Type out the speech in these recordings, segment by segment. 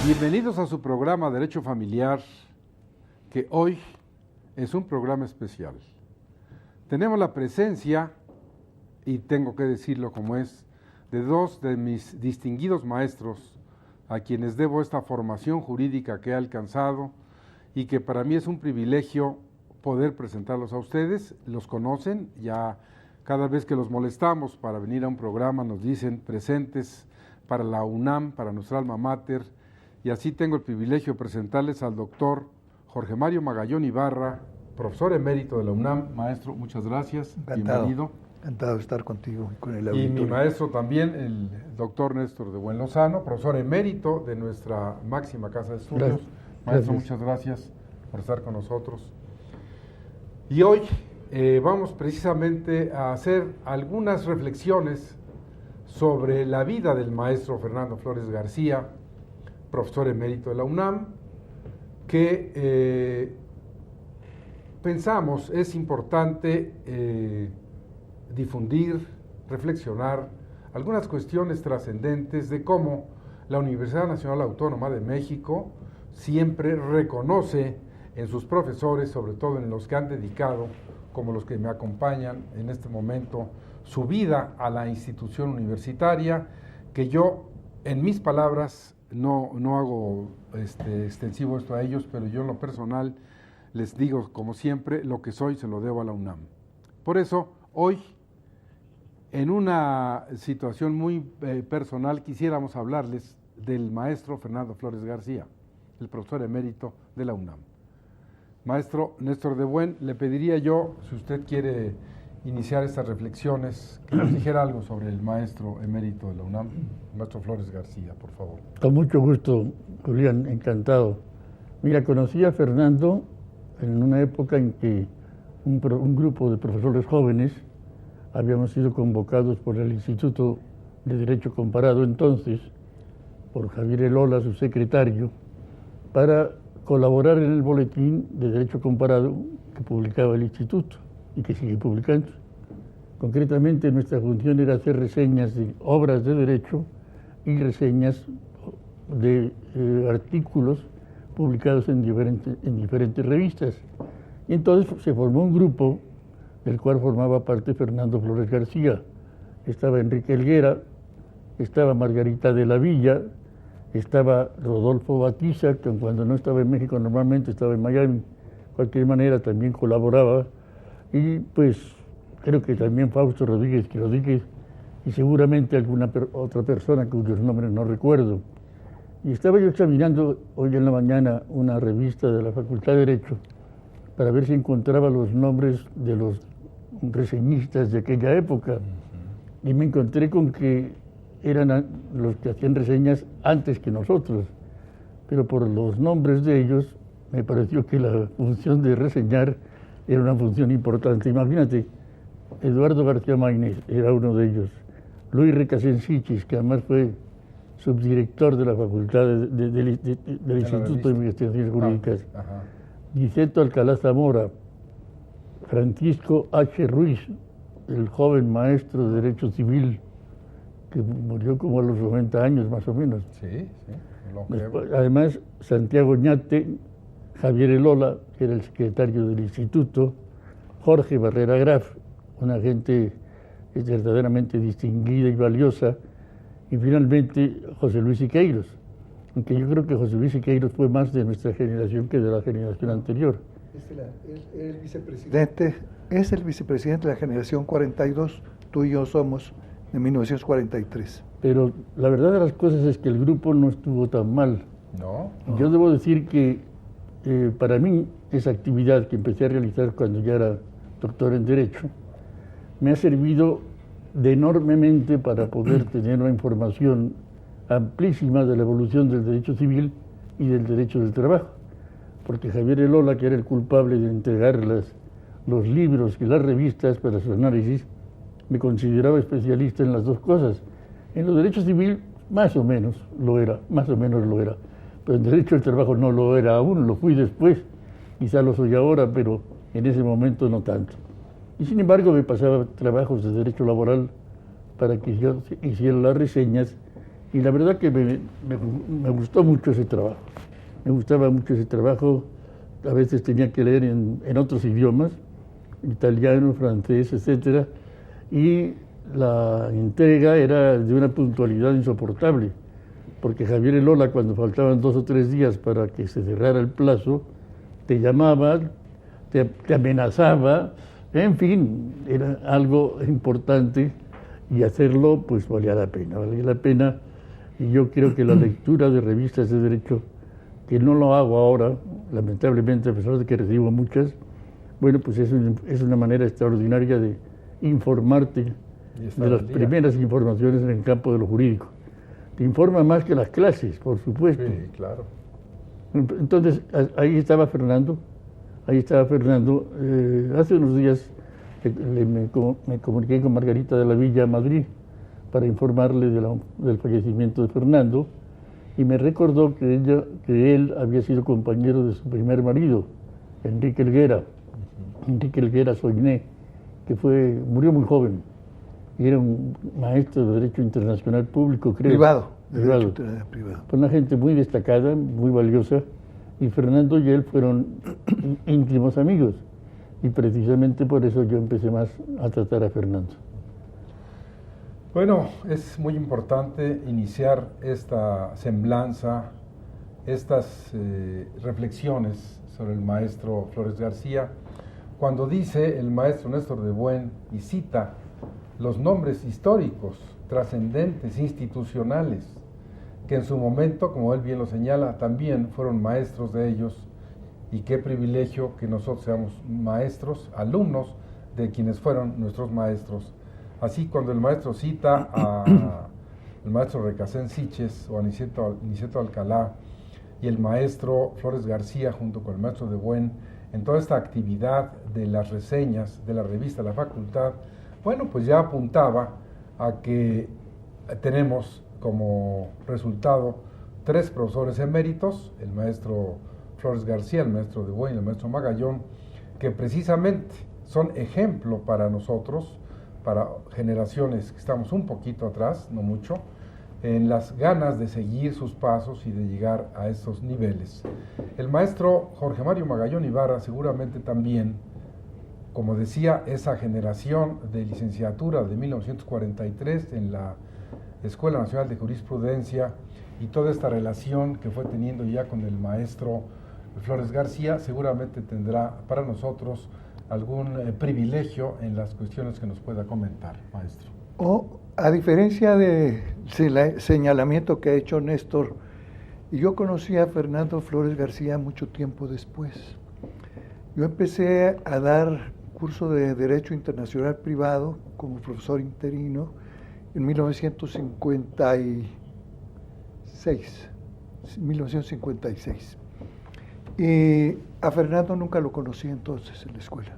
Bienvenidos a su programa Derecho Familiar, que hoy es un programa especial. Tenemos la presencia, y tengo que decirlo como es, de dos de mis distinguidos maestros, a quienes debo esta formación jurídica que he alcanzado y que para mí es un privilegio poder presentarlos a ustedes. Los conocen, ya cada vez que los molestamos para venir a un programa nos dicen presentes para la UNAM, para nuestra alma mater, y así tengo el privilegio de presentarles al doctor Jorge Mario Magallón Ibarra, profesor emérito de la UNAM. Maestro, muchas gracias, Encantado, bienvenido. Encantado de estar contigo y con el Y auditorio. mi maestro también, el doctor Néstor de Buen Lozano, profesor emérito de nuestra máxima casa de estudios. Gracias. Maestro, Gracias. muchas gracias por estar con nosotros. Y hoy vamos precisamente a hacer algunas reflexiones sobre la vida del maestro Fernando Flores García, profesor emérito de la UNAM, que pensamos es importante difundir, reflexionar algunas cuestiones trascendentes de cómo la Universidad Nacional Autónoma de México siempre reconoce en sus profesores, sobre todo en los que han dedicado, como los que me acompañan en este momento, su vida a la institución universitaria, que yo, en mis palabras, no hago extensivo esto a ellos, pero yo en lo personal les digo, como siempre, lo que soy se lo debo a la UNAM. Por eso, hoy, en una situación muy personal, quisiéramos hablarles del maestro Fernando Flores García, el profesor emérito de la UNAM. Maestro Néstor de Buen, le pediría yo, si usted quiere iniciar estas reflexiones, que nos dijera algo sobre el maestro emérito de la UNAM, maestro Flores García, por favor. Con mucho gusto, Julián, encantado. Mira, conocí a Fernando en una época en que un grupo de profesores jóvenes habíamos sido convocados por el Instituto de Derecho Comparado entonces, por Javier Elola, su secretario, para colaborar en el boletín de Derecho Comparado que publicaba el Instituto y que sigue publicando. Concretamente, nuestra función era hacer reseñas de obras de derecho y reseñas de artículos publicados en diferentes revistas. Y entonces se formó un grupo del cual formaba parte Fernando Flores García. Estaba Enrique Helguera, estaba Margarita de la Villa, estaba Rodolfo Batiza, que cuando no estaba en México normalmente estaba en Miami, de cualquier manera también colaboraba, y pues creo que también Fausto Rodríguez y seguramente alguna otra persona cuyos nombres no recuerdo. Y estaba yo examinando hoy en la mañana una revista de la Facultad de Derecho para ver si encontraba los nombres de los reseñistas de aquella época, y me encontré con que eran los que hacían reseñas antes que nosotros, pero por los nombres de ellos me pareció que la función de reseñar era una función importante. Imagínate, Eduardo García Maynés era uno de ellos, Luis Recasensichis, que además fue subdirector de la Facultad del Instituto de Investigaciones Jurídicas, Niceto Alcalá Zamora, Francisco H. Ruiz, el joven maestro de Derecho Civil, que murió como a los 90 años más o menos. Sí. Después, además, Santiago Oñate, Javier Elola, que era el secretario del instituto, Jorge Barrera Graf, una gente verdaderamente distinguida y valiosa, y finalmente José Luis Siqueiros, aunque yo creo que José Luis Siqueiros fue más de nuestra generación que de la generación anterior. Es el vicepresidente de la generación 42, tú y yo somos de 1943. Pero la verdad de las cosas es que el grupo no estuvo tan mal. ¿No? Yo debo decir que para mí esa actividad que empecé a realizar cuando ya era doctor en Derecho me ha servido de enormemente para poder tener una información amplísima de la evolución del derecho civil y del derecho del trabajo. Porque Javier Elola, que era el culpable de entregar los libros y las revistas para su análisis, me consideraba especialista en las dos cosas. En los derechos civil, más o menos lo era, pero en derecho del trabajo no lo era aún, lo fui después, quizá lo soy ahora, pero en ese momento no tanto. Y sin embargo me pasaba trabajos de derecho laboral para que yo hiciera las reseñas Y la verdad que me gustó mucho ese trabajo. Me gustaba mucho ese trabajo. A veces tenía que leer en otros idiomas, italiano, francés, etcétera, y la entrega era de una puntualidad insoportable, porque Javier Elola, cuando faltaban 2 o 3 días para que se cerrara el plazo, te llamaba, te amenazaba, en fin, era algo importante y hacerlo pues valía la pena, y yo creo que la lectura de revistas de derecho, que no lo hago ahora, lamentablemente, a pesar de que recibo muchas, bueno, pues es una manera extraordinaria de informarte de las primeras informaciones en el campo de lo jurídico. Te informa más que las clases, por supuesto. Sí, claro. Entonces, ahí estaba Fernando. Hace unos días me comuniqué con Margarita de la Villa, Madrid, para informarle del fallecimiento de Fernando, y me recordó que él había sido compañero de su primer marido, Enrique Helguera Soigné, que murió muy joven, y era un maestro de Derecho Internacional Público, creo. Privado. Fue una gente muy destacada, muy valiosa, y Fernando y él fueron íntimos amigos, y precisamente por eso yo empecé más a tratar a Fernando. Bueno, es muy importante iniciar esta semblanza, estas reflexiones sobre el maestro Flores García, cuando dice el maestro Néstor de Buen y cita los nombres históricos, trascendentes, institucionales, que en su momento, como él bien lo señala, también fueron maestros de ellos, y qué privilegio que nosotros seamos maestros, alumnos de quienes fueron nuestros maestros. Así, cuando el maestro cita al maestro Recasén Siches o a Niceto Alcalá y el maestro Flores García junto con el maestro de Buen en toda esta actividad de las reseñas de la revista La Facultad, bueno, pues ya apuntaba a que tenemos como resultado 3 profesores eméritos, el maestro Flores García, el maestro de Buen y el maestro Magallón, que precisamente son ejemplo para nosotros, para generaciones que estamos un poquito atrás, no mucho, en las ganas de seguir sus pasos y de llegar a estos niveles. El maestro Jorge Mario Magallón Ibarra seguramente también, como decía, esa generación de licenciatura de 1943 en la Escuela Nacional de Jurisprudencia, y toda esta relación que fue teniendo ya con el maestro Flores García, seguramente tendrá para nosotros algún privilegio en las cuestiones que nos pueda comentar, maestro. A diferencia del señalamiento que ha hecho Néstor, yo conocí a Fernando Flores García mucho tiempo después. Yo empecé a dar curso de Derecho Internacional Privado como profesor interino en 1956. Y a Fernando nunca lo conocí entonces en la escuela.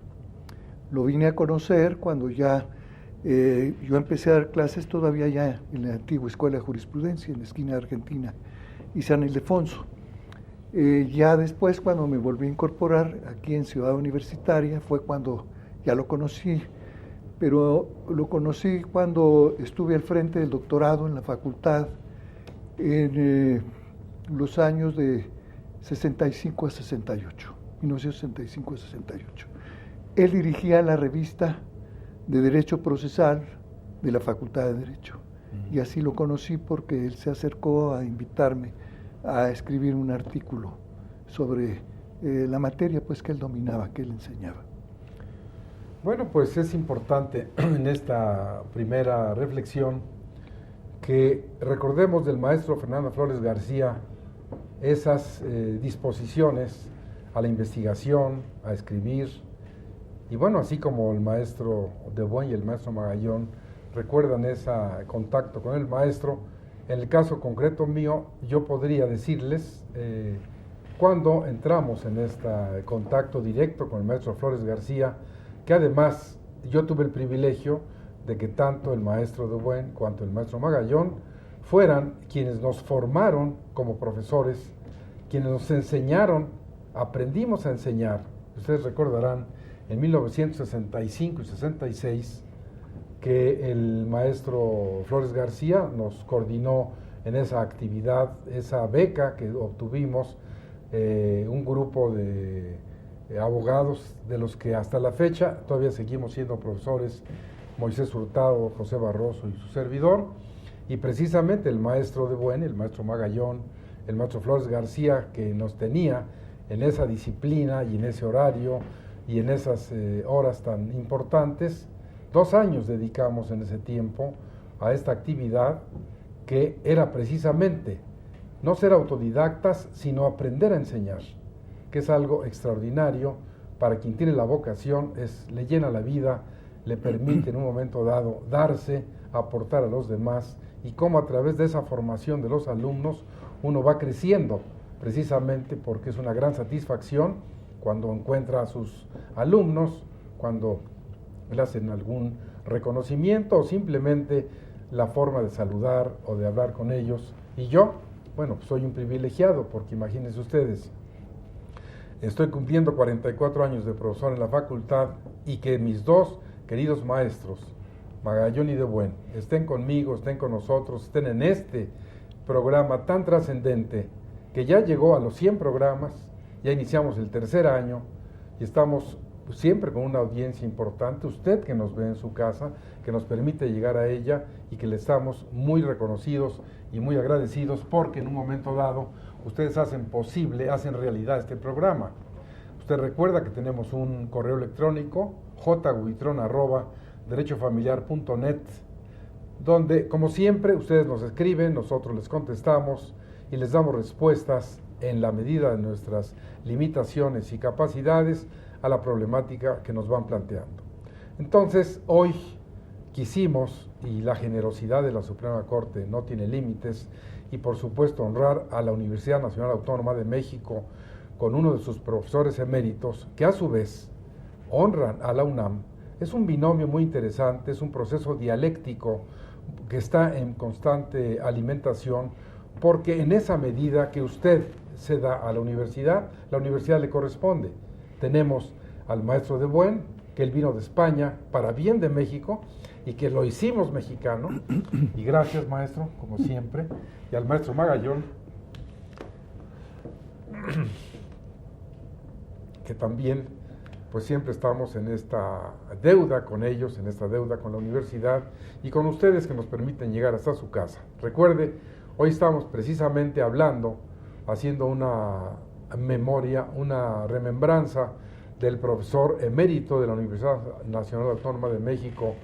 Lo vine a conocer cuando ya yo empecé a dar clases todavía ya en la antigua Escuela de Jurisprudencia, en la esquina de Argentina y San Ildefonso. Ya después, cuando me volví a incorporar aquí en Ciudad Universitaria, fue cuando ya lo conocí, pero lo conocí cuando estuve al frente del doctorado en la facultad en los años de 65 a 68, 1965 a 68. Él dirigía la revista de Derecho Procesal de la Facultad de Derecho, y así lo conocí porque él se acercó a invitarme a escribir un artículo sobre la materia pues que él dominaba, que él enseñaba. Bueno, pues es importante en esta primera reflexión que recordemos del maestro Fernando Flores García esas disposiciones a la investigación, a escribir, y bueno, así como el maestro de Buen y el maestro Magallón recuerdan ese contacto con el maestro, en el caso concreto mío, yo podría decirles, cuando entramos en este contacto directo con el maestro Flores García, que además yo tuve el privilegio de que tanto el maestro de Buen cuanto el maestro Magallón fueran quienes nos formaron como profesores, quienes nos enseñaron, aprendimos a enseñar. Ustedes recordarán en 1965 y 66 que el maestro Flores García nos coordinó en esa actividad, esa beca que obtuvimos, un grupo de abogados de los que hasta la fecha todavía seguimos siendo profesores, Moisés Hurtado, José Barroso y su servidor, y precisamente el maestro de Buen, el maestro Magallón, el maestro Flores García, que nos tenía en esa disciplina y en ese horario y en esas horas tan importantes. 2 años dedicamos en ese tiempo a esta actividad, que era precisamente no ser autodidactas, sino aprender a enseñar, que es algo extraordinario para quien tiene la vocación, le llena la vida, le permite en un momento dado darse, aportar a los demás, y cómo a través de esa formación de los alumnos uno va creciendo, precisamente porque es una gran satisfacción cuando encuentra a sus alumnos, cuando le hacen algún reconocimiento o simplemente la forma de saludar o de hablar con ellos. Y yo, bueno, soy un privilegiado, porque imagínense ustedes, estoy cumpliendo 44 años de profesor en la facultad, y que mis 2 queridos maestros, Magallón y de Buen, estén conmigo, estén con nosotros, estén en este programa tan trascendente, que ya llegó a los 100 programas, ya iniciamos el 3er año, y estamos siempre con una audiencia importante, usted que nos ve en su casa, que nos permite llegar a ella, y que le estamos muy reconocidos y muy agradecidos, porque en un momento dado ustedes hacen posible, hacen realidad este programa. Usted recuerda que tenemos un correo electrónico, jhuitron@derechofamiliar.net, donde, como siempre, ustedes nos escriben, nosotros les contestamos y les damos respuestas en la medida de nuestras limitaciones y capacidades a la problemática que nos van planteando. Entonces, hoy quisimos, y la generosidad de la Suprema Corte no tiene límites, y por supuesto honrar a la Universidad Nacional Autónoma de México con uno de sus profesores eméritos, que a su vez honran a la UNAM. Es un binomio muy interesante, es un proceso dialéctico que está en constante alimentación, porque en esa medida que usted se da a la universidad le corresponde. Tenemos al maestro de Buen, que él vino de España para bien de México, y que lo hicimos mexicano, y gracias, maestro, como siempre, y al maestro Magallón, que también pues siempre estamos en esta deuda con ellos, en esta deuda con la universidad, y con ustedes que nos permiten llegar hasta su casa. Recuerde, hoy estamos precisamente hablando, haciendo una memoria, una remembranza del profesor emérito de la Universidad Nacional Autónoma de México,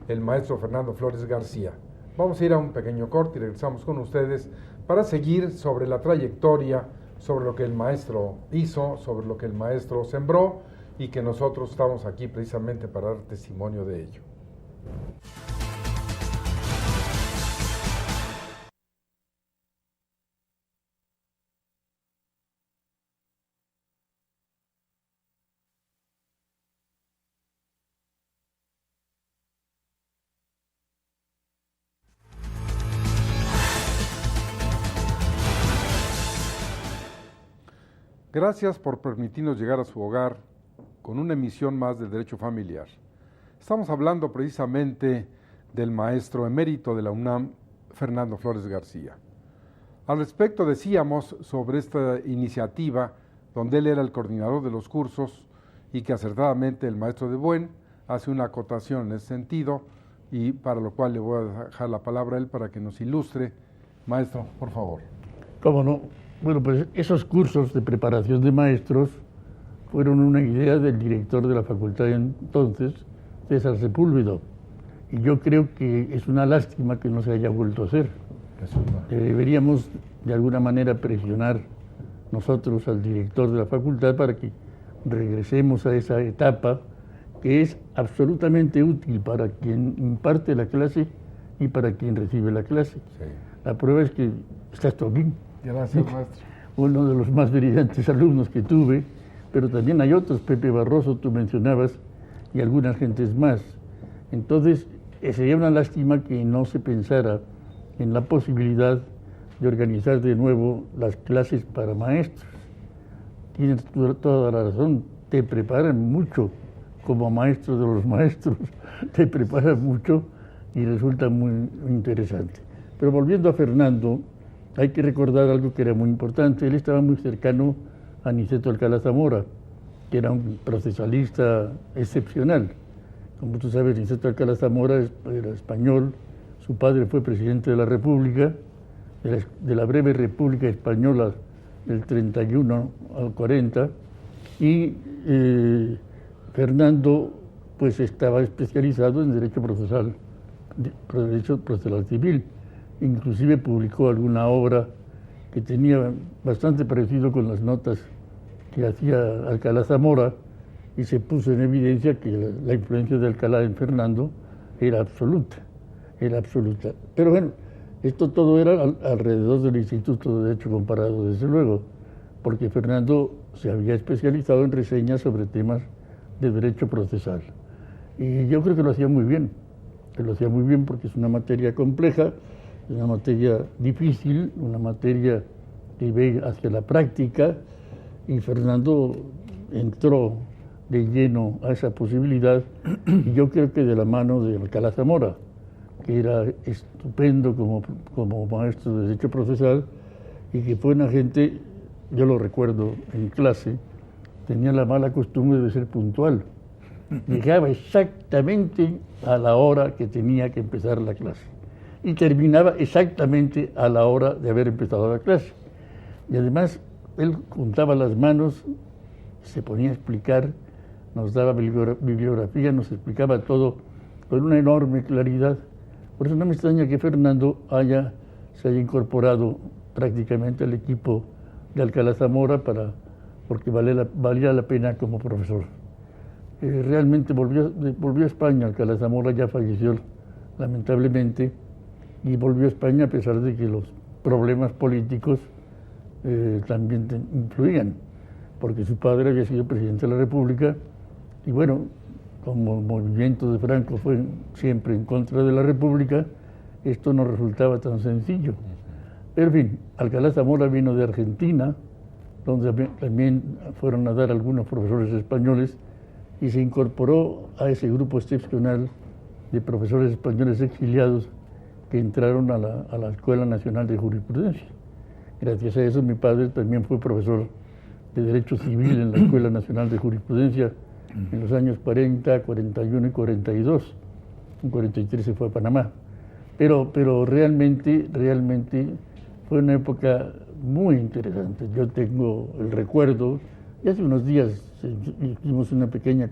el maestro Fernando Flores García. Vamos a ir a un pequeño corte y regresamos con ustedes para seguir sobre la trayectoria, sobre lo que el maestro hizo, sobre lo que el maestro sembró, y que nosotros estamos aquí precisamente para dar testimonio de ello. Gracias por permitirnos llegar a su hogar con una emisión más del Derecho Familiar. Estamos hablando precisamente del maestro emérito de la UNAM, Fernando Flores García. Al respecto decíamos sobre esta iniciativa, donde él era el coordinador de los cursos, y que acertadamente el maestro de Buen hace una acotación en ese sentido, y para lo cual le voy a dejar la palabra a él para que nos ilustre. Maestro, por favor. ¿Cómo no? Bueno, pues esos cursos de preparación de maestros fueron una idea del director de la facultad entonces, César Sepúlveda, y yo creo que es una lástima que no se haya vuelto a hacer. Deberíamos de alguna manera presionar nosotros al director de la facultad para que regresemos a esa etapa, que es absolutamente útil para quien imparte la clase y para quien recibe la clase. Sí. La prueba es que estás tú aquí. Gracias, maestro. Uno de los más brillantes alumnos que tuve, pero también hay otros, Pepe Barroso, tú mencionabas, y algunas gentes más. Entonces, sería una lástima que no se pensara en la posibilidad de organizar de nuevo las clases para maestros. Tienes toda la razón, te preparan mucho como maestro de los maestros, te preparan mucho y resulta muy interesante. Pero volviendo a Fernando, hay que recordar algo que era muy importante. Él estaba muy cercano a Aniceto Alcalá Zamora, que era un procesalista excepcional. Como tú sabes, Aniceto Alcalá Zamora era español, su padre fue presidente de la República, de la breve República Española del 31 al 40, y Fernando pues estaba especializado en derecho procesal civil. Inclusive publicó alguna obra que tenía bastante parecido con las notas que hacía Alcalá Zamora, y se puso en evidencia que la influencia de Alcalá en Fernando era absoluta. Pero bueno, esto todo era alrededor del Instituto de Derecho Comparado, desde luego, porque Fernando se había especializado en reseñas sobre temas de derecho procesal. Y yo creo que lo hacía muy bien, porque es una materia compleja, es una materia difícil, una materia que ve hacia la práctica, y Fernando entró de lleno a esa posibilidad, y yo creo que de la mano de Alcalá Zamora, que era estupendo como maestro de derecho procesal, y que fue una gente, yo lo recuerdo en clase, tenía la mala costumbre de ser puntual. Llegaba exactamente a la hora que tenía que empezar la clase y terminaba exactamente a la hora de haber empezado la clase. Y además, él juntaba las manos, se ponía a explicar, nos daba bibliografía, nos explicaba todo con una enorme claridad. Por eso no me extraña que Fernando se haya incorporado prácticamente al equipo de Alcalá Zamora porque valía la pena como profesor. Realmente volvió a España. Alcalá Zamora ya falleció lamentablemente, y volvió a España a pesar de que los problemas políticos también influían, porque su padre había sido presidente de la República, y bueno, como el movimiento de Franco fue siempre en contra de la República, esto no resultaba tan sencillo. Pero en fin, Alcalá Zamora vino de Argentina, donde también fueron a dar algunos profesores españoles, y se incorporó a ese grupo excepcional de profesores españoles exiliados que entraron a la Escuela Nacional de Jurisprudencia. Gracias a eso mi padre también fue profesor de Derecho Civil en la Escuela Nacional de Jurisprudencia en los años 40, 41 y 42. En 43 se fue a Panamá. Pero realmente fue una época muy interesante. Yo tengo el recuerdo, y hace unos días hicimos una pequeña,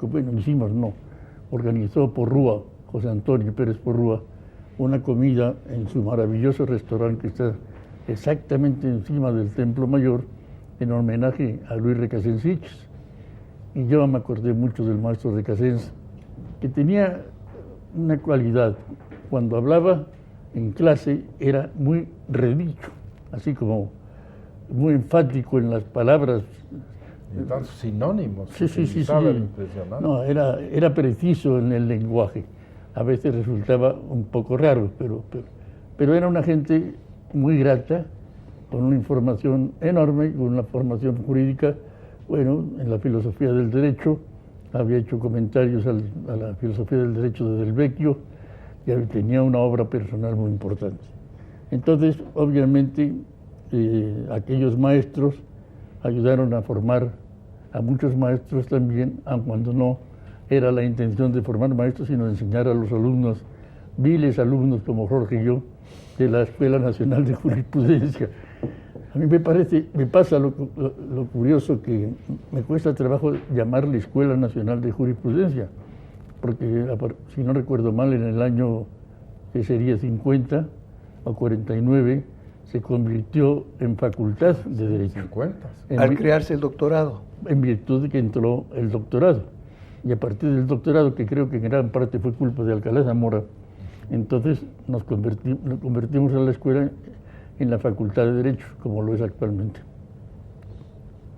organizó Porrúa, José Antonio Pérez Porrúa, una comida en su maravilloso restaurante que está exactamente encima del Templo Mayor, en homenaje a Luis Recasens Siches. Y yo me acordé mucho del maestro Recasens, que tenía una cualidad: cuando hablaba en clase era muy redicho, así como muy enfático en las palabras. Y tantos sinónimos. Sí. Impresionante. No, era preciso en el lenguaje. A veces resultaba un poco raro, pero era una gente muy grata, con una información enorme, con una formación jurídica. Bueno, en la filosofía del derecho, había hecho comentarios a la filosofía del derecho de Del Vecchio, y tenía una obra personal muy importante. Entonces, obviamente, aquellos maestros ayudaron a formar a muchos maestros también, aun cuando no era la intención de formar maestros, sino de enseñar a los alumnos, viles alumnos como Jorge y yo, de la Escuela Nacional de Jurisprudencia. A mí me pasa lo curioso, que me cuesta trabajo llamarle Escuela Nacional de Jurisprudencia, porque si no recuerdo mal, en el año que sería 50 o 49, se convirtió en Facultad de Derecho. 50. Al crearse el doctorado. En virtud de que entró el doctorado. Y a partir del doctorado, que creo que en gran parte fue culpa de Alcalá Zamora, entonces nos convertimos a la escuela en la Facultad de Derecho, como lo es actualmente.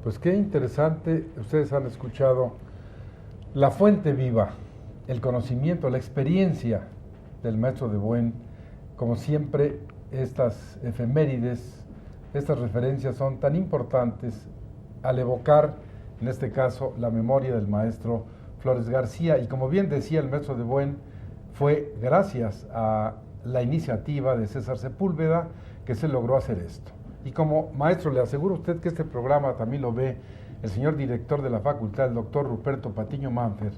Pues qué interesante. Ustedes han escuchado la fuente viva, el conocimiento, la experiencia del maestro de Buen. Como siempre, estas efemérides, estas referencias son tan importantes al evocar, en este caso, la memoria del maestro Flores García. Y como bien decía el maestro de Buen, fue gracias a la iniciativa de César Sepúlveda que se logró hacer esto. Y como maestro, le aseguro a usted que este programa también lo ve el señor director de la facultad, el doctor Ruperto Patiño Manfer.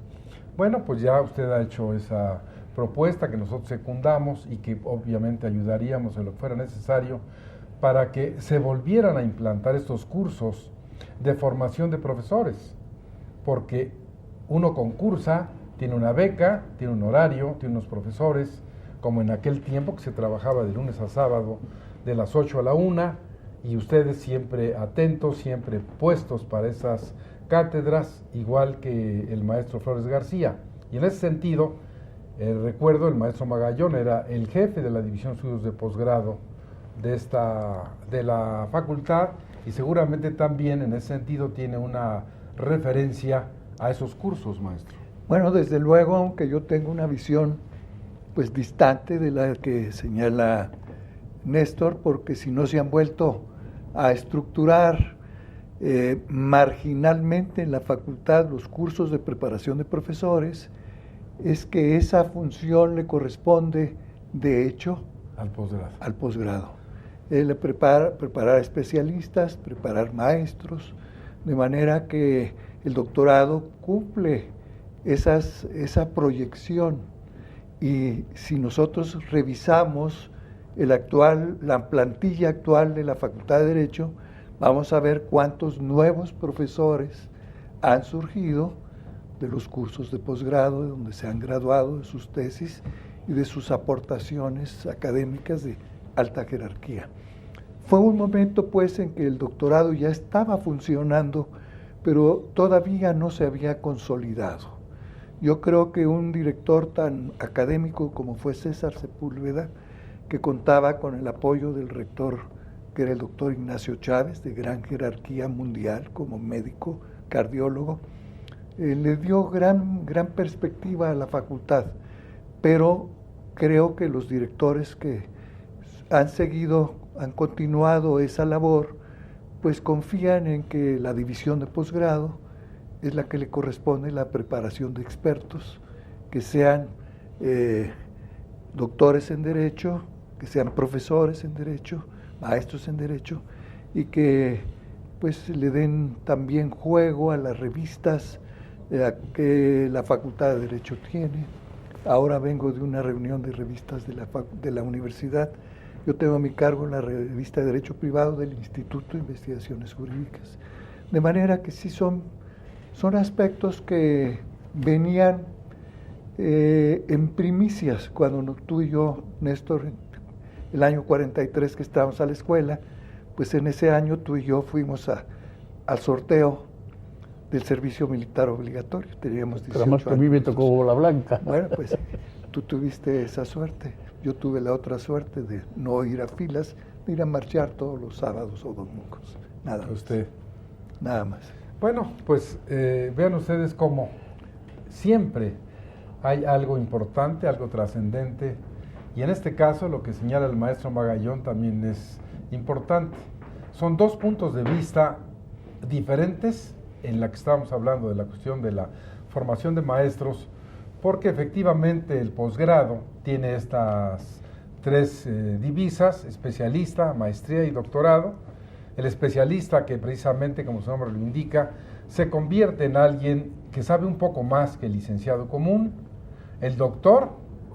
Bueno, pues ya usted ha hecho esa propuesta que nosotros secundamos y que obviamente ayudaríamos en lo que fuera necesario para que se volvieran a implantar estos cursos de formación de profesores, porque uno concursa, tiene una beca, tiene un horario, tiene unos profesores, como en aquel tiempo que se trabajaba de lunes a sábado de las 8 a la 1, y ustedes siempre atentos, siempre puestos para esas cátedras, igual que el maestro Flores García. Y en ese sentido, recuerdo, el maestro Magallón era el jefe de la División de Estudios de Posgrado de la facultad, y seguramente también en ese sentido tiene una referencia a esos cursos, maestro. Bueno, desde luego, aunque yo tengo una visión pues distante de la que señala Néstor, porque si no se han vuelto a estructurar marginalmente en la facultad los cursos de preparación de profesores, es que esa función le corresponde, de hecho, al posgrado. Preparar especialistas, preparar maestros, de manera que el doctorado cumple esa proyección. Y si nosotros revisamos la plantilla actual de la Facultad de Derecho, vamos a ver cuántos nuevos profesores han surgido de los cursos de posgrado, de donde se han graduado de sus tesis y de sus aportaciones académicas de alta jerarquía. Fue un momento, pues, en que el doctorado ya estaba funcionando, pero todavía no se había consolidado. Yo creo que un director tan académico como fue César Sepúlveda, que contaba con el apoyo del rector, que era el doctor Ignacio Chávez, de gran jerarquía mundial como médico, cardiólogo, le dio gran perspectiva a la facultad, pero creo que los directores que han continuado esa labor, pues confían en que la división de posgrado es la que le corresponde la preparación de expertos, que sean doctores en Derecho, que sean profesores en Derecho, maestros en Derecho, y que pues le den también juego a las revistas que la Facultad de Derecho tiene. Ahora vengo de una reunión de revistas de la universidad. Yo tengo a mi cargo la revista de Derecho Privado del Instituto de Investigaciones Jurídicas. De manera que sí son aspectos que venían en primicias cuando tú y yo, Néstor, el año 43 que estábamos a la escuela, pues en ese año tú y yo fuimos al sorteo del servicio militar obligatorio. Teníamos 18 Además que a mí me tocó bola blanca. Bueno, pues tú tuviste esa suerte. Yo tuve la otra suerte de no ir a filas, de ir a marchar todos los sábados o domingos. Nada más. Usted. Nada más. Bueno, pues vean ustedes cómo siempre hay algo importante, algo trascendente, y en este caso lo que señala el maestro Magallón también es importante. Son dos puntos de vista diferentes en la que estamos hablando de la cuestión de la formación de maestros, porque efectivamente el posgrado tiene estas tres divisas: especialista, maestría y doctorado. El especialista, que precisamente, como su nombre lo indica, se convierte en alguien que sabe un poco más que el licenciado común. El doctor,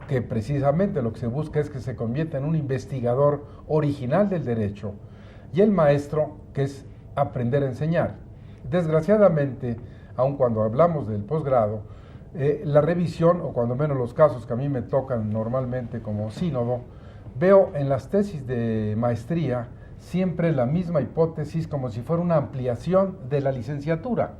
que precisamente lo que se busca es que se convierta en un investigador original del derecho. Y el maestro, que es aprender a enseñar. Desgraciadamente, aun cuando hablamos del posgrado, la revisión, o cuando menos los casos que a mí me tocan normalmente como sínodo, veo en las tesis de maestría siempre la misma hipótesis, como si fuera una ampliación de la licenciatura.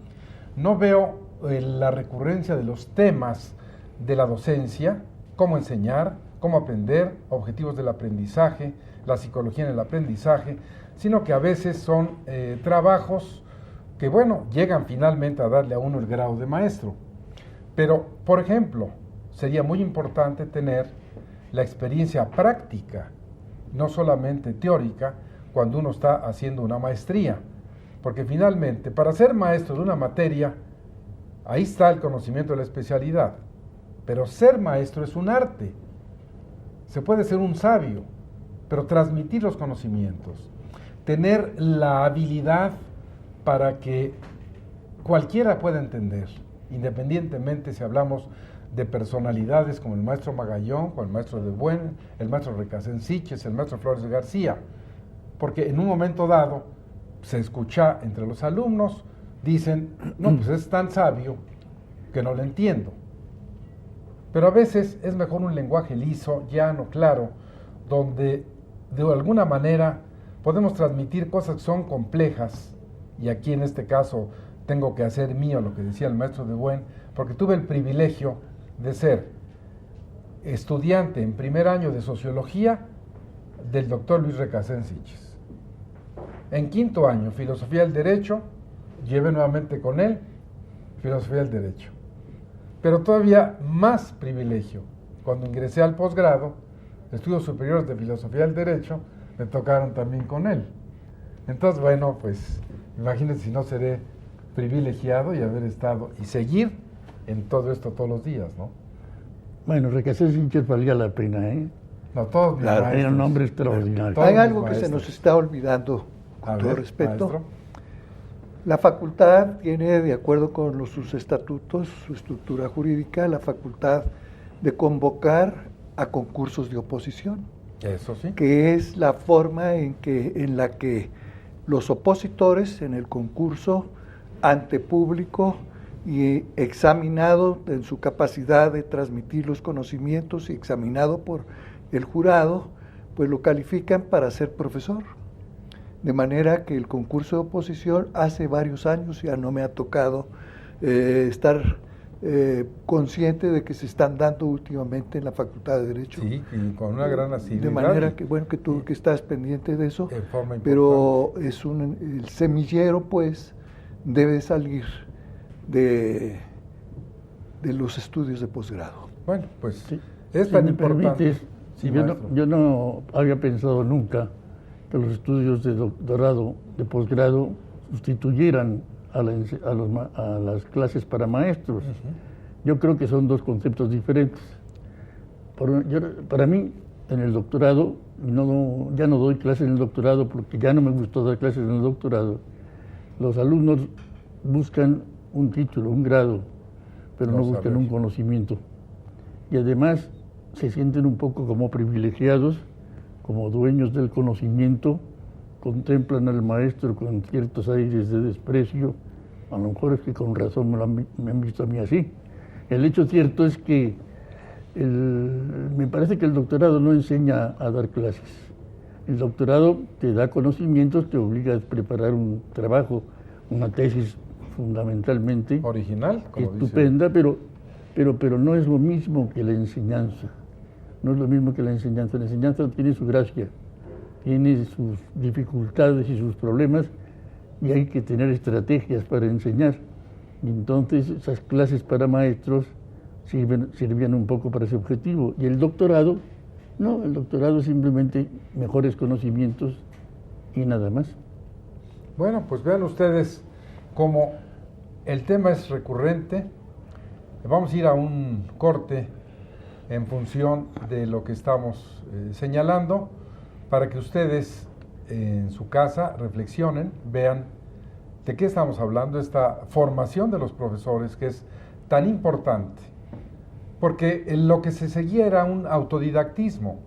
No veo la recurrencia de los temas de la docencia, cómo enseñar, cómo aprender, objetivos del aprendizaje, la psicología en el aprendizaje, sino que a veces son trabajos que, bueno, llegan finalmente a darle a uno el grado de maestro. Pero, por ejemplo, sería muy importante tener la experiencia práctica, no solamente teórica, cuando uno está haciendo una maestría, porque finalmente, para ser maestro de una materia, ahí está el conocimiento de la especialidad, pero ser maestro es un arte. se puede ser un sabio, pero transmitir los conocimientos, tener la habilidad para que cualquiera pueda entender, independientemente si hablamos de personalidades como el maestro Magallón, como el maestro de Buen, el maestro Recasens Siches, el maestro Flores de García, porque en un momento dado se escucha entre los alumnos, dicen, no, pues es tan sabio que no lo entiendo. Pero a veces es mejor un lenguaje liso, llano, claro, donde de alguna manera podemos transmitir cosas que son complejas, y aquí en este caso tengo que hacer mío lo que decía el maestro de Buen, porque tuve el privilegio de ser estudiante en primer año de Sociología del doctor Luis Recasens Siches. En quinto año, Filosofía del Derecho, llevé nuevamente con él Filosofía del Derecho. Pero todavía más privilegio, cuando ingresé al posgrado, estudios superiores de Filosofía del Derecho, me tocaron también con él. Entonces, bueno, pues imagínense si no seré privilegiado y haber estado y seguir en todo esto todos los días, ¿no? Bueno, Recasens Siches valía la pena, ¿eh? No, todos mis maestros. Era un hombre extraordinario. Todos Hay mis algo que se maestros. nos está olvidando, con A todo ver, respeto. maestro. La facultad tiene, de acuerdo con sus estatutos, su estructura jurídica, la facultad de convocar a concursos de oposición, Eso sí. que es la forma en la que los opositores en el concurso, ante público y examinado en su capacidad de transmitir los conocimientos y examinado por el jurado, pues lo califican para ser profesor. De manera que el concurso de oposición hace varios años ya no me ha tocado estar consciente de que se están dando últimamente en la Facultad de Derecho. Sí, y con una gran asiduidad. De manera que, bueno, que tú que estás pendiente de eso, En forma pero es el semillero, pues, debe salir de los estudios de posgrado. Bueno, pues Sí. es Si tan me importante. permites, Sí, yo maestro. no había pensado nunca que los estudios de doctorado, de posgrado, sustituyeran a las clases para maestros. Yo creo que son dos conceptos diferentes. Para mí, en el doctorado, ya no doy clases en el doctorado porque ya no me gustó dar clases en el doctorado. Los alumnos buscan un título, un grado, pero no buscan saber. un conocimiento. Y además se sienten un poco como privilegiados, como dueños del conocimiento, contemplan al maestro con ciertos aires de desprecio. A lo mejor es que con razón me han visto a mí así. El hecho cierto es que me parece que el doctorado no enseña a dar clases. El doctorado te da conocimientos, te obliga a preparar un trabajo, una tesis fundamentalmente Original, como estupenda, pero no es lo mismo que la enseñanza. No es lo mismo que la enseñanza. La enseñanza tiene su gracia, tiene sus dificultades y sus problemas, y hay que tener estrategias para enseñar. Y entonces esas clases para maestros sirvían un poco para ese objetivo. Y el doctorado, no, el doctorado es simplemente mejores conocimientos y nada más. Bueno, pues vean ustedes cómo el tema es recurrente. Vamos a ir a un corte en función de lo que estamos señalando, para que ustedes en su casa reflexionen, vean de qué estamos hablando, esta formación de los profesores que es tan importante, porque lo que se seguía era un autodidactismo.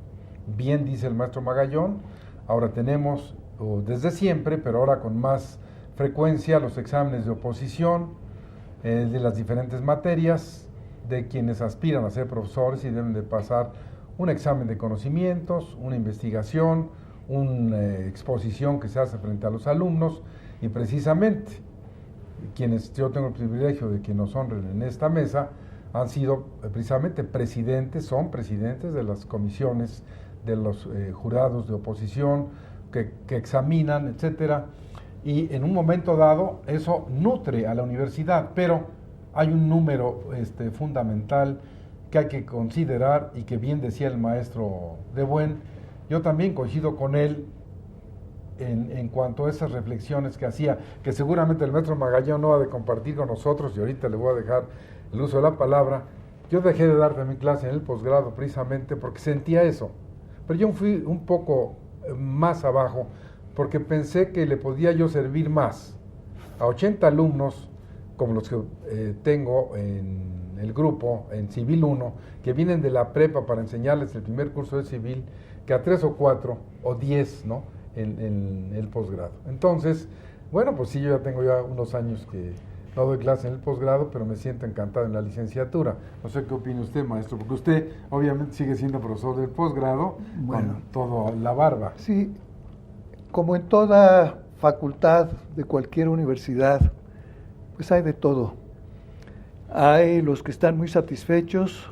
Bien dice el maestro Magallón, ahora tenemos, desde siempre, pero ahora con más frecuencia, los exámenes de oposición de las diferentes materias, de quienes aspiran a ser profesores y deben de pasar un examen de conocimientos, una investigación, una exposición que se hace frente a los alumnos, y precisamente quienes yo tengo el privilegio de que nos honren en esta mesa han sido precisamente son presidentes de las comisiones de los jurados de oposición que examinan, etcétera, y en un momento dado eso nutre a la universidad, pero hay un número fundamental que hay que considerar, y que bien decía el maestro de Buen, yo también coincido con él en cuanto a esas reflexiones que hacía, que seguramente el maestro Magallón no ha de compartir con nosotros, y ahorita le voy a dejar el uso de la palabra, Yo dejé de dar también clase en el posgrado precisamente porque sentía eso. Pero yo fui un poco más abajo porque pensé que le podía yo servir más a 80 alumnos como los que tengo en el grupo, en Civil 1, que vienen de la prepa para enseñarles el primer curso de civil, que a 3 o 4 o 10, ¿no?, en el posgrado. Entonces, bueno, pues sí, yo ya tengo unos años que no doy clase en el posgrado, pero me siento encantado en la licenciatura. No sé qué opina usted, maestro, porque usted obviamente sigue siendo profesor del posgrado, bueno, con toda la barba. Sí, como en toda facultad de cualquier universidad, pues hay de todo. Hay los que están muy satisfechos,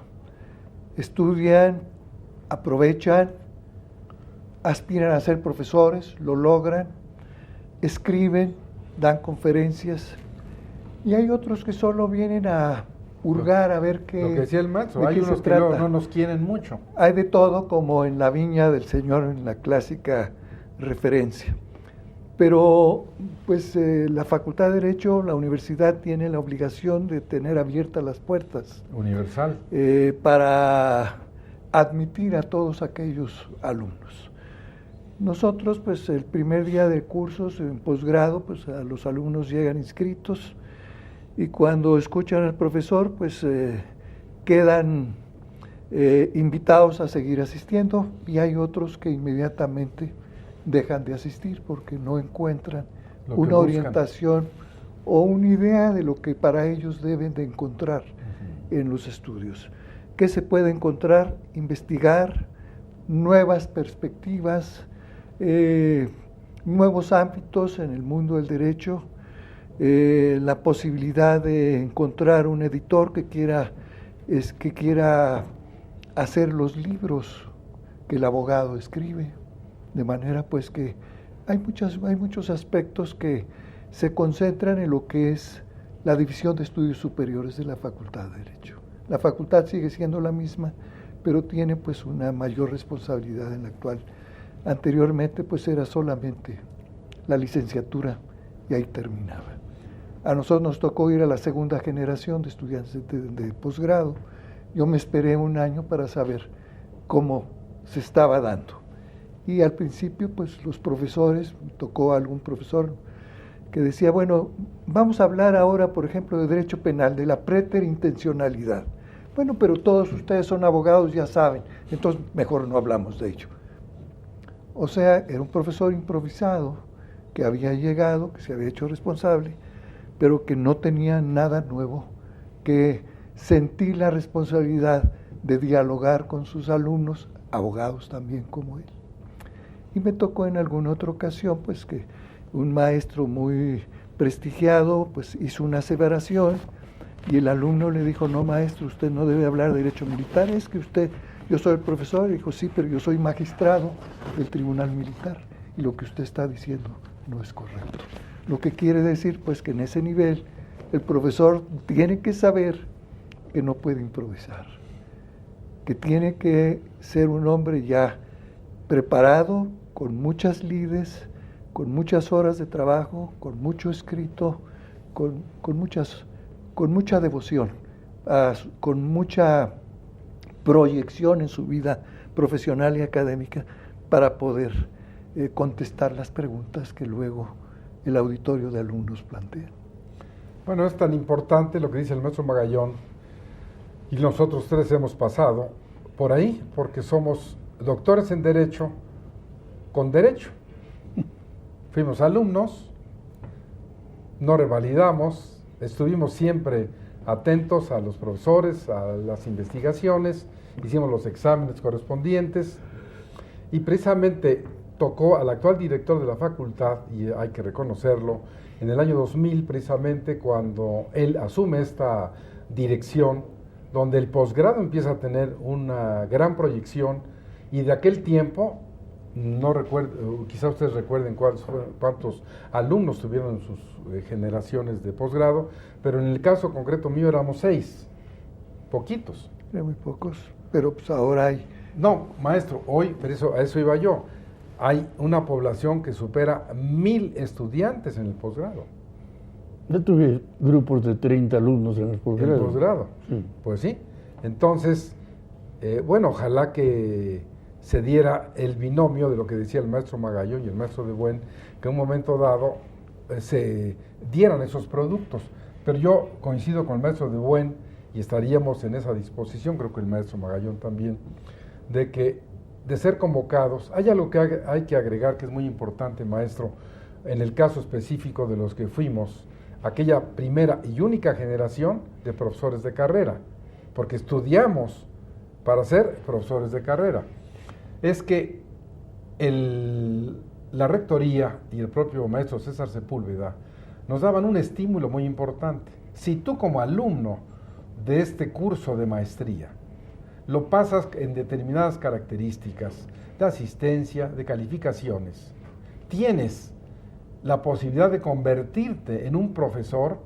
estudian, aprovechan, aspiran a ser profesores, lo logran, escriben, dan conferencias, y hay otros que solo vienen a hurgar a ver qué. Lo que decía el maestro, de hay qué unos se que trata. no nos quieren mucho. Hay de todo, como en la viña del Señor, en la clásica referencia. Pero, pues, la Facultad de Derecho, la universidad tiene la obligación de tener abiertas las puertas Universal. para admitir a todos aquellos alumnos. Nosotros, pues, el primer día de cursos en posgrado, pues, a los alumnos llegan inscritos y cuando escuchan al profesor, pues, quedan invitados a seguir asistiendo, y hay otros que inmediatamente dejan de asistir porque no encuentran una orientación o una idea de lo que para ellos deben de encontrar en los estudios. ¿Qué se puede encontrar? Investigar nuevas perspectivas, nuevos ámbitos en el mundo del derecho, la posibilidad de encontrar un editor que quiera hacer los libros que el abogado escribe, de manera pues que hay muchos aspectos que se concentran en lo que es la División de Estudios Superiores de la Facultad de Derecho. La facultad sigue siendo la misma, pero tiene pues una mayor responsabilidad en la actual. Anteriormente pues era solamente la licenciatura y ahí terminaba. A nosotros nos tocó ir a la segunda generación de estudiantes de posgrado. Yo me esperé un año para saber cómo se estaba dando. Y al principio, pues los profesores, me tocó algún profesor que decía, bueno, vamos a hablar ahora, por ejemplo, de derecho penal, de la preterintencionalidad. Bueno, pero todos ustedes son abogados, ya saben, entonces mejor no hablamos de ello. O sea, era un profesor improvisado que había llegado, que se había hecho responsable, pero que no tenía nada nuevo, que sentir la responsabilidad de dialogar con sus alumnos, abogados también como él. Y me tocó en alguna otra ocasión, pues, que un maestro muy prestigiado, pues, hizo una aseveración y el alumno le dijo, no, maestro, usted no debe hablar de derecho militar, es que yo soy el profesor. Y dijo, sí, pero yo soy magistrado del Tribunal Militar y lo que usted está diciendo no es correcto. Lo que quiere decir, pues, que en ese nivel el profesor tiene que saber que no puede improvisar, que tiene que ser un hombre ya preparado, con muchas lides, con muchas horas de trabajo, con mucho escrito, con mucha devoción, con mucha proyección en su vida profesional y académica para poder contestar las preguntas que luego el auditorio de alumnos plantea. Bueno, es tan importante lo que dice el maestro Magallón, y nosotros tres hemos pasado por ahí, porque somos doctores en Derecho con derecho. Fuimos alumnos, no revalidamos, estuvimos siempre atentos a los profesores, a las investigaciones, hicimos los exámenes correspondientes, y precisamente tocó al actual director de la facultad, y hay que reconocerlo, en el año 2000 precisamente, cuando él asume esta dirección, donde el posgrado empieza a tener una gran proyección, y de aquel tiempo, no recuerdo, quizá ustedes recuerden cuántos alumnos tuvieron en sus generaciones de posgrado, pero en el caso concreto mío éramos 6, poquitos. Eran muy pocos, pero pues ahora hay. No, maestro, hoy, pero a eso iba yo, hay una población que supera 1000 estudiantes en el posgrado. Yo tuve grupos de 30 alumnos en el posgrado. ¿En el posgrado? Sí. Pues sí. Entonces, bueno, ojalá que se diera el binomio de lo que decía el maestro Magallón y el maestro de Buen, que en un momento dado se dieran esos productos. Pero yo coincido con el maestro de Buen y estaríamos en esa disposición, creo que el maestro Magallón también, de ser convocados. Hay algo que hay que agregar que es muy importante, maestro, en el caso específico de los que fuimos aquella primera y única generación de profesores de carrera, porque estudiamos para ser profesores de carrera. Es que la rectoría y el propio maestro César Sepúlveda nos daban un estímulo muy importante. Si tú como alumno de este curso de maestría lo pasas en determinadas características de asistencia, de calificaciones, tienes la posibilidad de convertirte en un profesor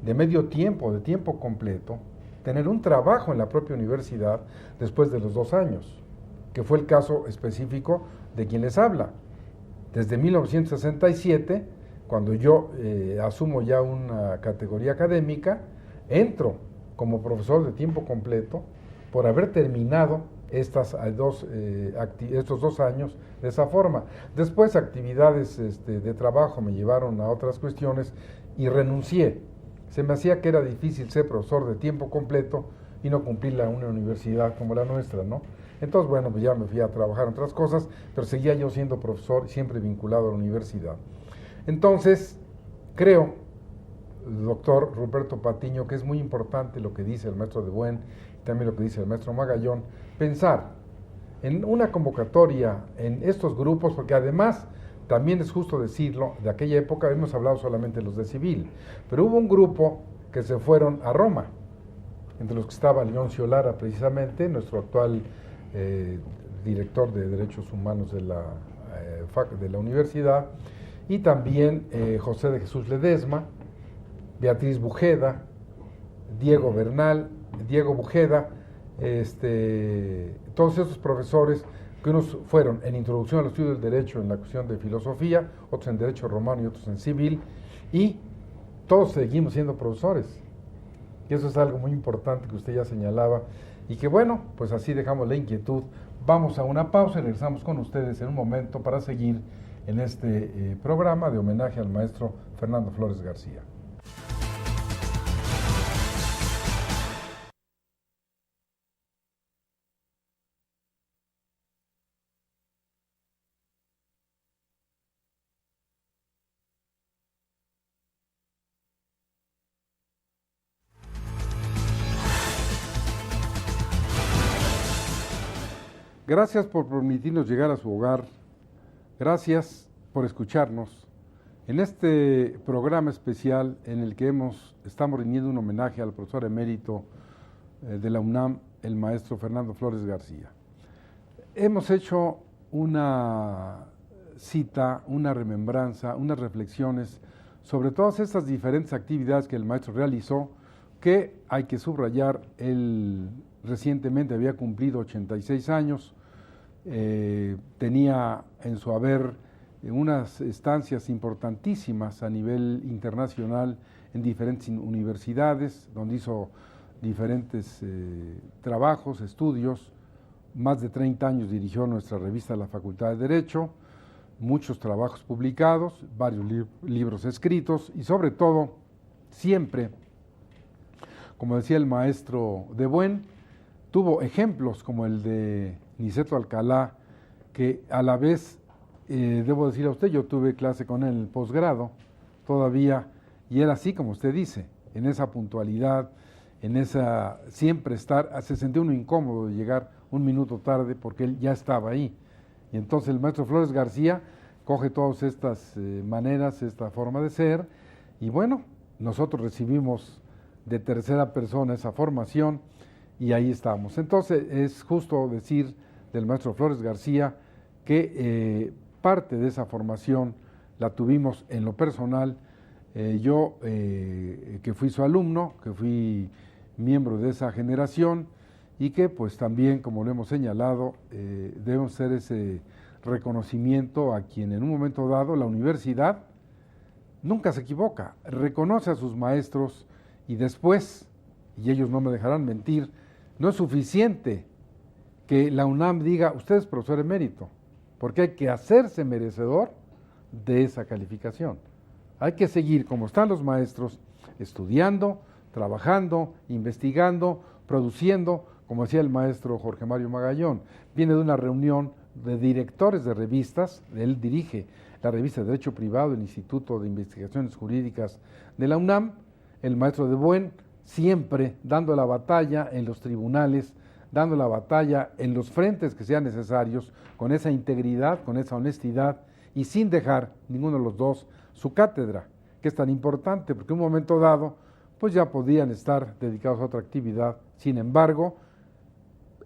de medio tiempo, de tiempo completo, tener un trabajo en la propia universidad después de los 2 años, que fue el caso específico de quien les habla. Desde 1967, cuando yo asumo ya una categoría académica, entro como profesor de tiempo completo por haber terminado estos 2 años de esa forma. Después actividades de trabajo me llevaron a otras cuestiones y renuncié. Se me hacía que era difícil ser profesor de tiempo completo y no cumplirla en una universidad como la nuestra, ¿no? Entonces, bueno, pues ya me fui a trabajar en otras cosas, pero seguía yo siendo profesor, siempre vinculado a la universidad. Entonces, creo, doctor Ruperto Patiño, que es muy importante lo que dice el maestro de Buen, también lo que dice el maestro Magallón, pensar en una convocatoria en estos grupos, porque además, también es justo decirlo, de aquella época hemos hablado solamente de los de civil, pero hubo un grupo que se fueron a Roma, entre los que estaba Leoncio Lara, precisamente, nuestro actual director de Derechos Humanos de la universidad, y también José de Jesús Ledesma, Beatriz Bujeda, Diego Bernal, Diego Bujeda, todos esos profesores que unos fueron en Introducción al Estudio del Derecho en la cuestión de filosofía, otros en Derecho Romano y otros en Civil, y todos seguimos siendo profesores. Y eso es algo muy importante que usted ya señalaba, y que bueno, pues así dejamos la inquietud. Vamos a una pausa y regresamos con ustedes en un momento para seguir en este programa de homenaje al maestro Fernando Flores García. Gracias por permitirnos llegar a su hogar. Gracias por escucharnos en este programa especial en el que estamos rindiendo un homenaje al profesor emérito de la UNAM, el maestro Fernando Flores García. Hemos hecho una cita, una remembranza, unas reflexiones sobre todas estas diferentes actividades que el maestro realizó, que hay que subrayar, él recientemente había cumplido 86 años, tenía en su haber unas estancias importantísimas a nivel internacional en diferentes universidades, donde hizo diferentes trabajos, estudios. Más de 30 años dirigió nuestra revista La Facultad de Derecho, muchos trabajos publicados, varios libros escritos y sobre todo, siempre, como decía el maestro de Buen, tuvo ejemplos como el de Niceto Alcalá, que a la vez, debo decir a usted, yo tuve clase con él en el posgrado todavía, y era así como usted dice, en esa puntualidad, en esa siempre estar, se sentía uno incómodo de llegar un minuto tarde porque él ya estaba ahí. Y entonces el maestro Flores García coge todas estas maneras, esta forma de ser, y bueno, nosotros recibimos de tercera persona esa formación y ahí estamos. Entonces es justo decir del maestro Flores García que parte de esa formación la tuvimos en lo personal, yo que fui su alumno, que fui miembro de esa generación y que pues también, como lo hemos señalado, debemos hacer ese reconocimiento a quien en un momento dado la universidad nunca se equivoca, reconoce a sus maestros y después, y ellos no me dejarán mentir, no es suficiente que la UNAM diga, usted es profesor emérito, porque hay que hacerse merecedor de esa calificación. Hay que seguir como están los maestros, estudiando, trabajando, investigando, produciendo, como decía el maestro Jorge Mario Magallón. Viene de una reunión de directores de revistas, él dirige la revista de Derecho Privado del Instituto de Investigaciones Jurídicas de la UNAM, el maestro de Buen, siempre dando la batalla en los tribunales, dando la batalla en los frentes que sean necesarios, con esa integridad, con esa honestidad, y sin dejar ninguno de los dos su cátedra, que es tan importante, porque en un momento dado, pues ya podían estar dedicados a otra actividad. Sin embargo,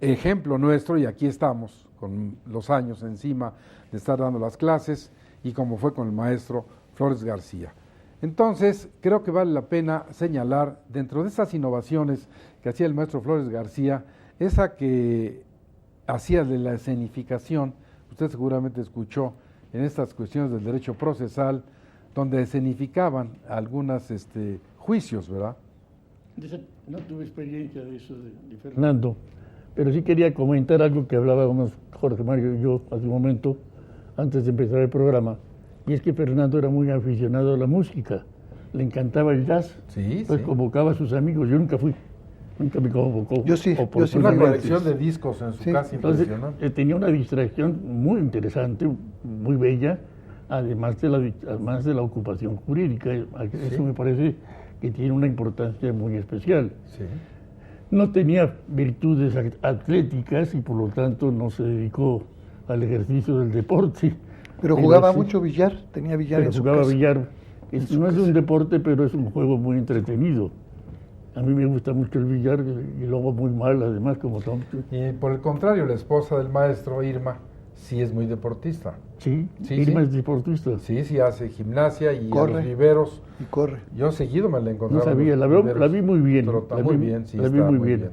ejemplo nuestro, y aquí estamos, con los años encima de estar dando las clases, y como fue con el maestro Flores García. Entonces, creo que vale la pena señalar, dentro de esas innovaciones que hacía el maestro Flores García, esa que hacía de la escenificación, usted seguramente escuchó en estas cuestiones del derecho procesal, donde escenificaban algunos juicios, ¿verdad? No tuve experiencia de eso de Fernando, pero sí quería comentar algo que hablábamos Jorge Mario y yo hace un momento, antes de empezar el programa, y es que Fernando era muy aficionado a la música, le encantaba el jazz, pues convocaba a sus amigos, yo nunca fui, nunca me convocó. Yo sí, una colección de discos en su casa. Entonces, tenía una distracción muy interesante, muy bella, además de la ocupación jurídica, eso me parece que tiene una importancia muy especial. Sí. No tenía virtudes atléticas y por lo tanto no se dedicó al ejercicio del deporte. Pero jugaba mucho billar, tenía billar en su casa. Jugaba billar. No es un deporte, pero es un juego muy entretenido. A mí me gusta mucho el billar y lo hago muy mal, además, como Tom. Y por el contrario, la esposa del maestro, Irma, sí es muy deportista. Sí, Irma es deportista. Sí, hace gimnasia y corre, a los viveros. Y corre. Yo seguido me la encontraba. No sabía, la vi muy bien. La vi muy bien.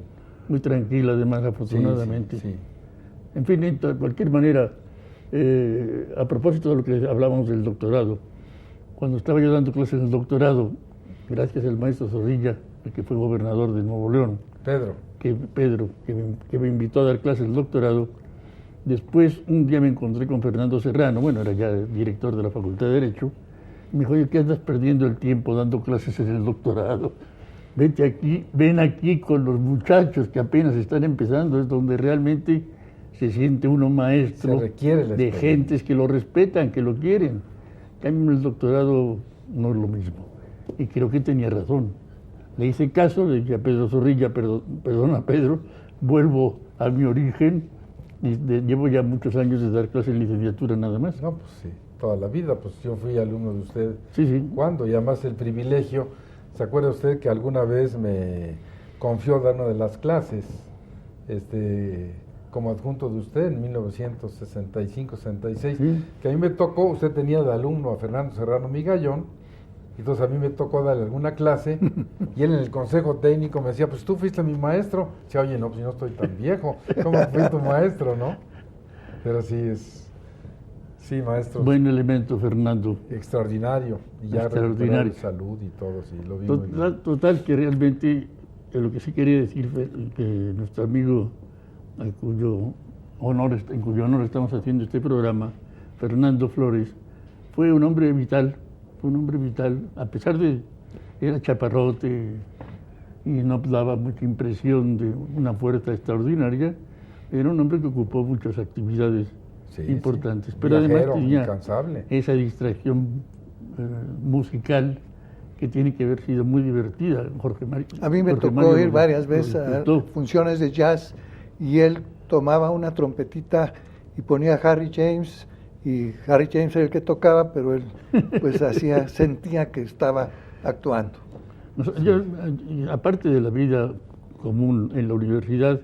Muy tranquila, además, afortunadamente. Sí. En fin, de cualquier manera, a propósito de lo que hablábamos del doctorado, cuando estaba yo dando clases en el doctorado, gracias al maestro Zorrilla, el que fue gobernador de Nuevo León, Pedro, que me invitó a dar clases del doctorado, después un día me encontré con Fernando Serrano, bueno, era ya director de la Facultad de Derecho, y me dijo, oye, ¿qué andas perdiendo el tiempo dando clases en el doctorado? Ven aquí con los muchachos que apenas están empezando, es donde realmente se siente uno maestro de gentes que lo respetan, que lo quieren. En el doctorado no es lo mismo. Y creo que tenía razón. Le hice caso, le dije a Pedro Zorrilla, perdona Pedro, vuelvo a mi origen, y llevo ya muchos años de dar clases en licenciatura nada más. No, pues sí, toda la vida, pues yo fui alumno de usted. Sí. ¿Cuándo? Y además el privilegio, ¿se acuerda usted que alguna vez me confió dar una de las clases, como adjunto de usted en 1965-66, que a mí me tocó, usted tenía de alumno a Fernando Serrano Migallón, entonces a mí me tocó darle alguna clase, y él en el consejo técnico me decía, pues tú fuiste mi maestro. Decía, oye, no, pues yo no estoy tan viejo, ¿cómo fui tu maestro, no? Pero sí, maestro. Buen elemento, Fernando. Extraordinario, y ya recuperado de salud y todo, sí, lo vi muy bien. Total, que realmente, lo que sí quería decir fue que nuestro amigo, en cuyo honor estamos haciendo este programa, Fernando Flores, fue un hombre vital, a pesar de que era chaparrote y no daba mucha impresión de una fuerza extraordinaria, era un hombre que ocupó muchas actividades importantes, pero además tenía esa distracción musical que tiene que haber sido muy divertida, Jorge Mario. A mí me tocó ir varias veces a funciones de jazz y él tomaba una trompetita y ponía a Harry James, y Harry James era el que tocaba, pero él pues sentía que estaba actuando. Yo, aparte de la vida común en la universidad,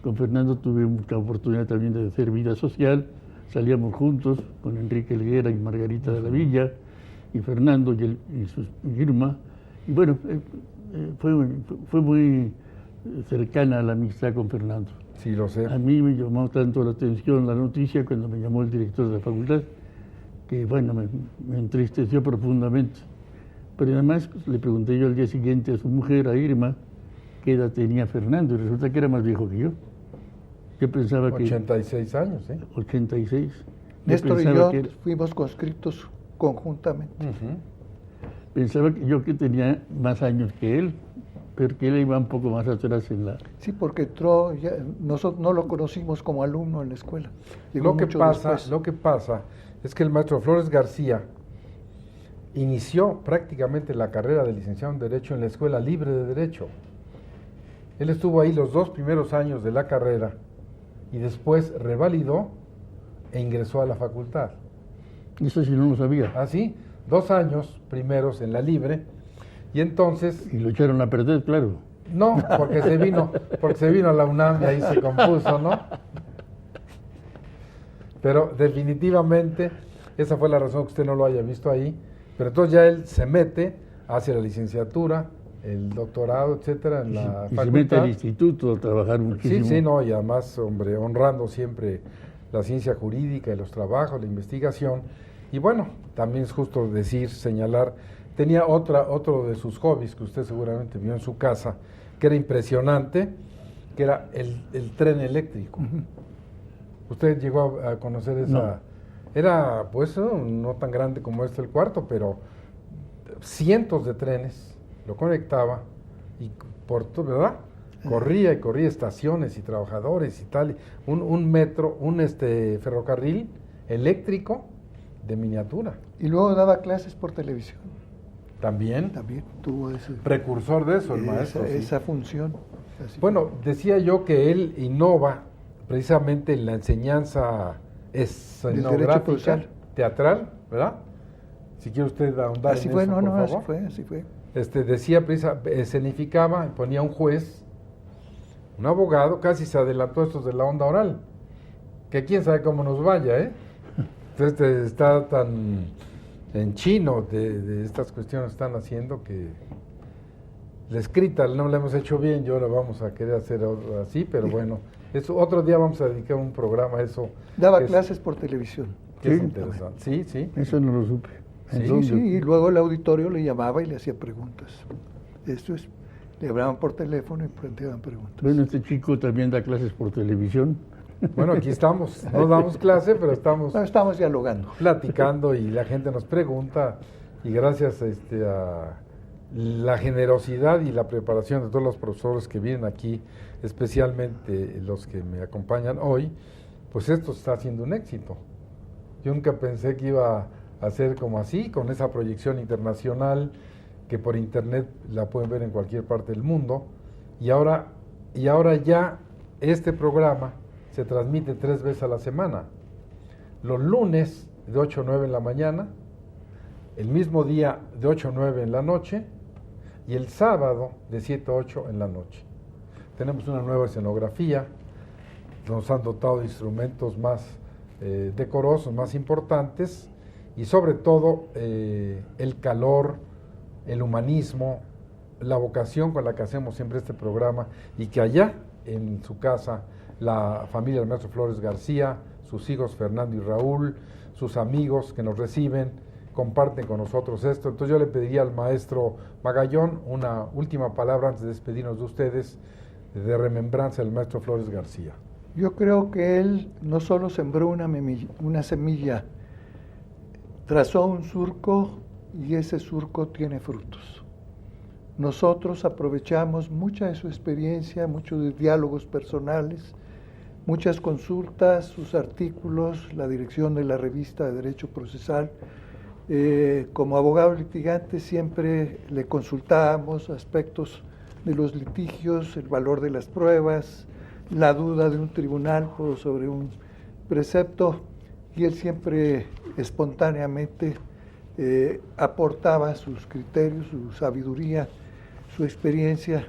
con Fernando tuve mucha oportunidad también de hacer vida social. Salíamos juntos con Enrique Helguera y Margarita de la Villa, y Fernando y Irma. Y bueno, fue muy cercana a la amistad con Fernando. Sí, lo sé. A mí me llamó tanto la atención la noticia cuando me llamó el director de la facultad, que bueno, me entristeció profundamente. Pero además le pregunté yo al día siguiente a su mujer, a Irma, qué edad tenía Fernando y resulta que era más viejo que yo. Yo pensaba 86 años, ¿eh? 86. Néstor y yo fuimos conscriptos conjuntamente. Pensaba que yo que tenía más años que él, pero que él iba un poco más atrás en la... Sí, porque entró, nosotros no lo conocimos como alumno en la escuela. Lo que pasa es que el maestro Flores García inició prácticamente la carrera de licenciado en Derecho en la Escuela Libre de Derecho. Él estuvo ahí los 2 primeros años de la carrera y después revalidó e ingresó a la facultad. Eso sí no lo sabía. ¿Ah, sí? 2 años primeros en la Libre y entonces... Y lo echaron a perder, claro. No, porque se vino a la UNAM y ahí se compuso, ¿no? Pero definitivamente esa fue la razón que usted no lo haya visto ahí. Pero entonces ya él se mete hacia la licenciatura, el doctorado, etcétera, en la facultad. Se mete al instituto a trabajar muchísimo. Sí, no, y además, hombre, honrando siempre la ciencia jurídica y los trabajos, la investigación. Y bueno, también es justo decir, señalar, tenía otro de sus hobbies que usted seguramente vio en su casa, que era impresionante, que era el tren eléctrico. ¿Usted llegó a conocer esa? No. Era, pues, no tan grande como el cuarto, pero cientos de trenes, lo conectaba y por todo, ¿verdad? Corría estaciones y trabajadores y tal, un metro, ferrocarril eléctrico de miniatura. Y luego daba clases por televisión. También tuvo ese precursor de eso, el maestro. Esa función. Bueno, decía yo que él innova precisamente en la enseñanza escenográfica, teatral, ¿verdad? Si quiere usted ahondar así en fue, eso, por favor. Así fue. Decía, escenificaba, ponía un juez, un abogado, casi se adelantó a estos de la onda oral, que quién sabe cómo nos vaya, ¿eh? Entonces está tan en chino de estas cuestiones que están haciendo que la escrita no la hemos hecho bien y ahora vamos a querer hacer así, pero bueno, eso, otro día vamos a dedicar un programa a eso. Daba clases por televisión. Que es interesante. Sí. Eso no lo supe. Sí, y luego el auditorio le llamaba y le hacía preguntas. Le hablaban por teléfono y planteaban preguntas. Bueno, este chico también da clases por televisión. Bueno, aquí estamos, no damos clase, pero estamos dialogando, platicando y la gente nos pregunta y gracias a la generosidad y la preparación de todos los profesores que vienen aquí, especialmente los que me acompañan hoy, pues esto está haciendo un éxito. Yo nunca pensé que iba a ser como así, con esa proyección internacional que por internet la pueden ver en cualquier parte del mundo y ahora ya este programa se transmite 3 veces a la semana. Los lunes de 8 a 9 en la mañana, el mismo día de 8 a 9 en la noche y el sábado de 7 a 8 en la noche. Tenemos una nueva escenografía, nos han dotado de instrumentos más decorosos, más importantes y sobre todo el calor, el humanismo, la vocación con la que hacemos siempre este programa y que allá en su casa la familia del maestro Flores García, sus hijos Fernando y Raúl, sus amigos que nos reciben, comparten con nosotros esto. Entonces yo le pediría al maestro Magallón una última palabra antes de despedirnos de ustedes, de remembranza del maestro Flores García. Yo creo que él no solo sembró una semilla, trazó un surco y ese surco tiene frutos. Nosotros aprovechamos mucha de su experiencia, muchos de diálogos personales, muchas consultas, sus artículos, la dirección de la revista de Derecho Procesal. Como abogado litigante siempre le consultábamos aspectos de los litigios, el valor de las pruebas, la duda de un tribunal sobre un precepto, y él siempre espontáneamente aportaba sus criterios, su sabiduría, su experiencia,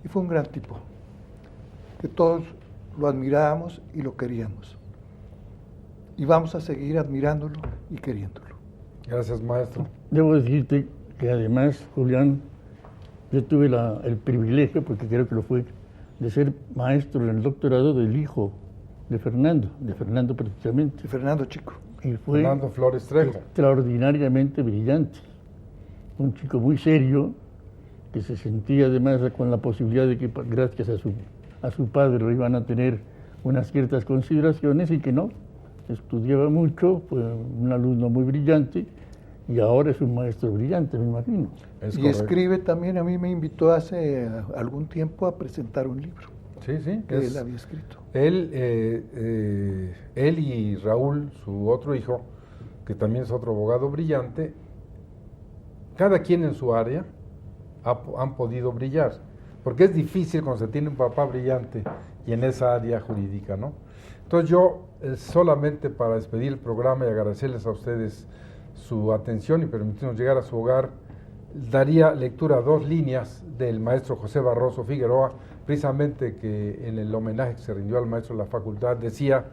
y fue un gran tipo, que todos lo admirábamos y lo queríamos. Y vamos a seguir admirándolo y queriéndolo. Gracias, maestro. Debo decirte que además, Julián, yo tuve el privilegio, porque creo que lo fue, de ser maestro en el doctorado del hijo de Fernando precisamente. De Fernando Chico. Y fue Fernando Flores Trejo. Extraordinariamente brillante. Un chico muy serio, que se sentía además con la posibilidad de que gracias a su padre lo iban a tener unas ciertas consideraciones, y que no, estudiaba mucho, fue un alumno muy brillante y ahora es un maestro brillante, me imagino. Y escribe también. A mí me invitó hace algún tiempo a presentar un libro Sí, que él había escrito. Él y Raúl, su otro hijo, que también es otro abogado brillante, cada quien en su área han podido brillar, porque es difícil cuando se tiene un papá brillante y en esa área jurídica, ¿no? Entonces yo, solamente para despedir el programa y agradecerles a ustedes su atención y permitirnos llegar a su hogar, daría lectura a 2 líneas del maestro José Barroso Figueroa, precisamente que en el homenaje que se rindió al maestro de la facultad decía: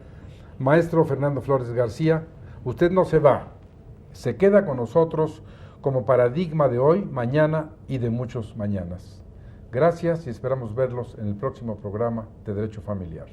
maestro Fernando Flores García, usted no se va, se queda con nosotros como paradigma de hoy, mañana y de muchos mañanas. Gracias y esperamos verlos en el próximo programa de Derecho Familiar.